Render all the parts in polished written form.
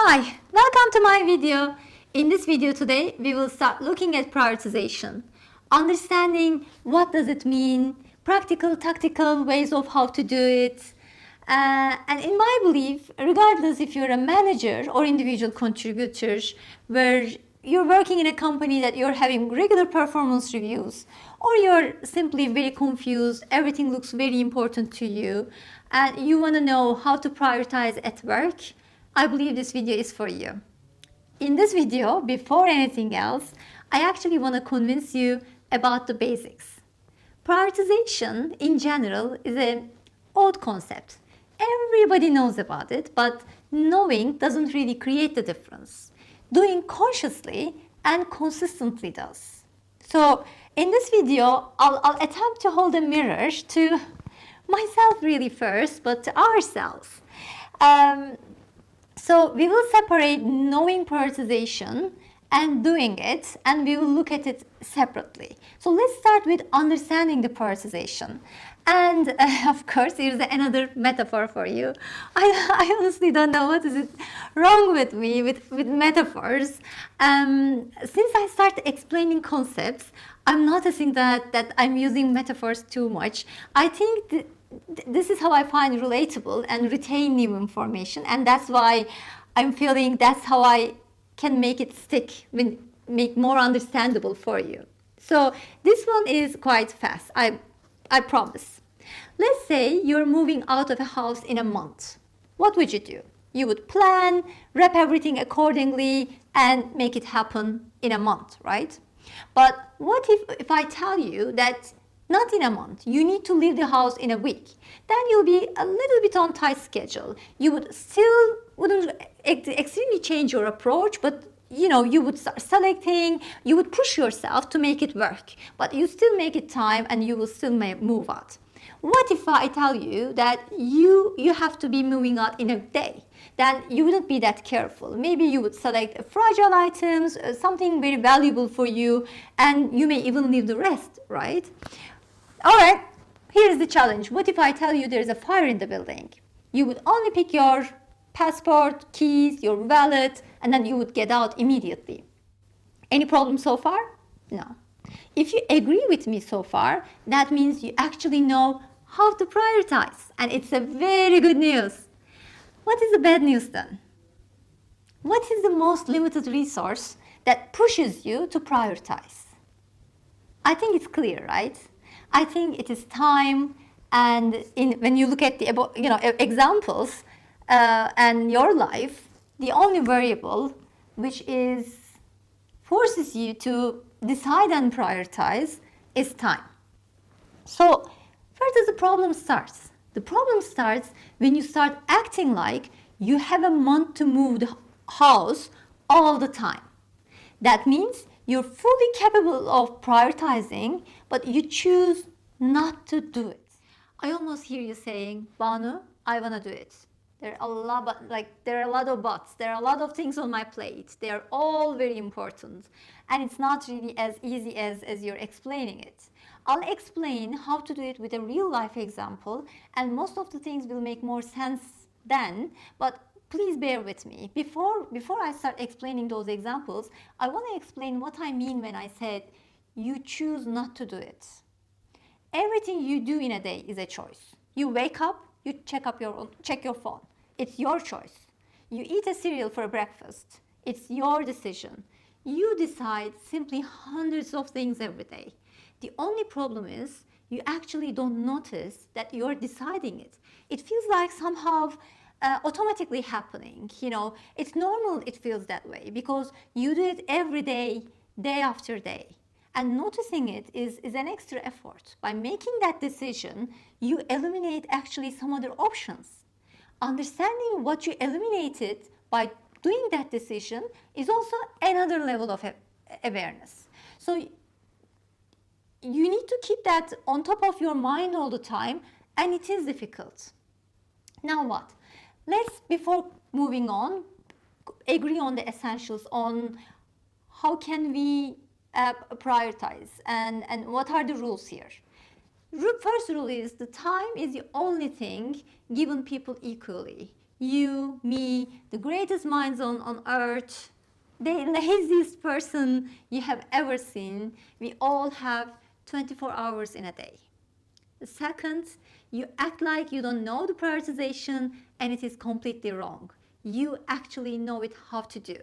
Hi, welcome to my video. In this video today, we will start looking at prioritization, understanding what does it mean, practical, tactical ways of how to do it. And in my belief, regardless if you're a manager or individual contributor, where you're working in a company that you're having regular performance reviews, or you're simply very confused, everything looks very important to you, and you want to know how to prioritize at work, I believe this video is for you. In this video, before anything else, I actually want to convince you about the basics. Prioritization in general is an old concept. Everybody knows about it, but knowing doesn't really create the difference. Doing consciously and consistently does. So in this video, I'll attempt to hold a mirror to myself really first, but to ourselves. So we will separate knowing prioritization and doing it, and we will look at it separately. So let's start with understanding the prioritization. And of course, here's another metaphor for you. I honestly don't know what is wrong with me with metaphors. Since I started explaining concepts, I'm noticing that I'm using metaphors too much. I think this is how I find relatable and retain new information, and that's why I'm feeling that's how I can make it stick, make more understandable for you. So this one is quite fast, I promise. Let's say you're moving out of a house in a month. What would you do? You would plan, wrap everything accordingly, and make it happen in a month, right? But what if I tell you that not in a month, you need to leave the house in a week? Then you'll be a little bit on tight schedule. You wouldn't extremely change your approach, but you would start selecting, you would push yourself to make it work, but you still make it time and you will still move out. What if I tell you that you have to be moving out in a day? Then you wouldn't be that careful. Maybe you would select fragile items, something very valuable for you, and you may even leave the rest, right? All right, here's the challenge. What if I tell you there's a fire in the building? You would only pick your passport, keys, your wallet, and then you would get out immediately. Any problem so far? No. If you agree with me so far, that means you actually know how to prioritize, and it's a very good news. What is the bad news then? What is the most limited resource that pushes you to prioritize? I think it's clear, right? I think it is time, and when you look at the examples and your life, the only variable which forces you to decide and prioritize is time. So where does the problem start? The problem starts when you start acting like you have a month to move the house all the time. That means you're fully capable of prioritizing, but you choose not to do it. I almost hear you saying, Banu, I want to do it. There are a lot of buts. There are a lot of things on my plate. They are all very important. And it's not really as easy as you're explaining it. I'll explain how to do it with a real life example, and most of the things will make more sense then, but please bear with me. Before I start explaining those examples, I want to explain what I mean when I said you choose not to do it. Everything you do in a day is a choice. You wake up, you check your phone. It's your choice. You eat a cereal for breakfast. It's your decision. You decide simply hundreds of things every day. The only problem is you actually don't notice that you're deciding it. It feels like somehow automatically happening. It's normal it feels that way because you do it every day, day after day. And noticing it is an extra effort. By making that decision, you eliminate actually some other options. Understanding what you eliminated by doing that decision is also another level of awareness. So you need to keep that on top of your mind all the time, and it is difficult. Now what? Let's, before moving on, agree on the essentials on how can we prioritize and what are the rules here. First rule is the time is the only thing given people equally. You, me, the greatest minds on earth, the laziest person you have ever seen, we all have 24 hours in a day. The second, you act like you don't know the prioritization and it is completely wrong. You actually know it how to do.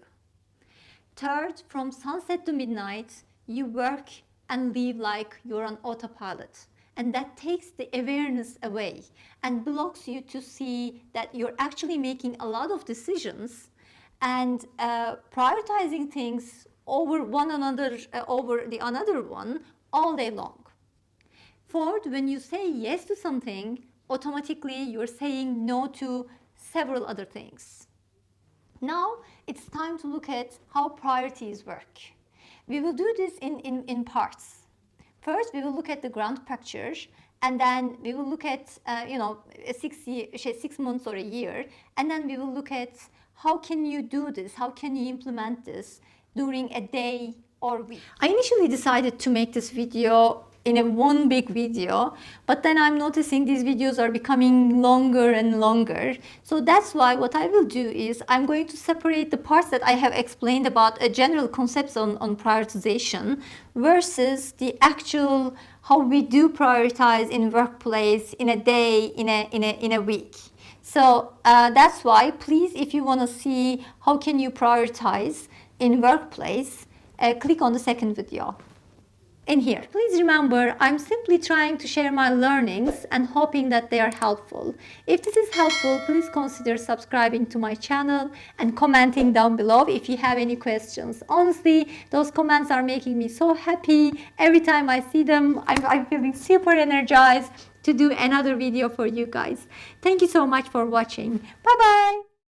Third, from sunset to midnight, you work and live like you're on autopilot. And that takes the awareness away and blocks you to see that you're actually making a lot of decisions and prioritizing things over one another, over the another one all day long. Fourth, when you say yes to something, automatically you're saying no to several other things. Now it's time to look at how priorities work. We will do this in parts. First, we will look at the ground picture, and then we will look at 6 months or a year, and then we will look at how can you do this, how can you implement this during a day or week. I initially decided to make this video in a one big video, but then I'm noticing these videos are becoming longer and longer. So that's why what I will do is I'm going to separate the parts that I have explained about a general concepts on prioritization versus the actual how we do prioritize in workplace, in a day, in a week. So that's why, please, if you want to see how can you prioritize in workplace, click on the second video in here. Please remember, I'm simply trying to share my learnings and hoping that they are helpful. If this is helpful, please consider subscribing to my channel and commenting down below if you have any questions. Honestly, those comments are making me so happy. Every time I see them, I'm feeling super energized to do another video for you guys. Thank you so much for watching. Bye bye.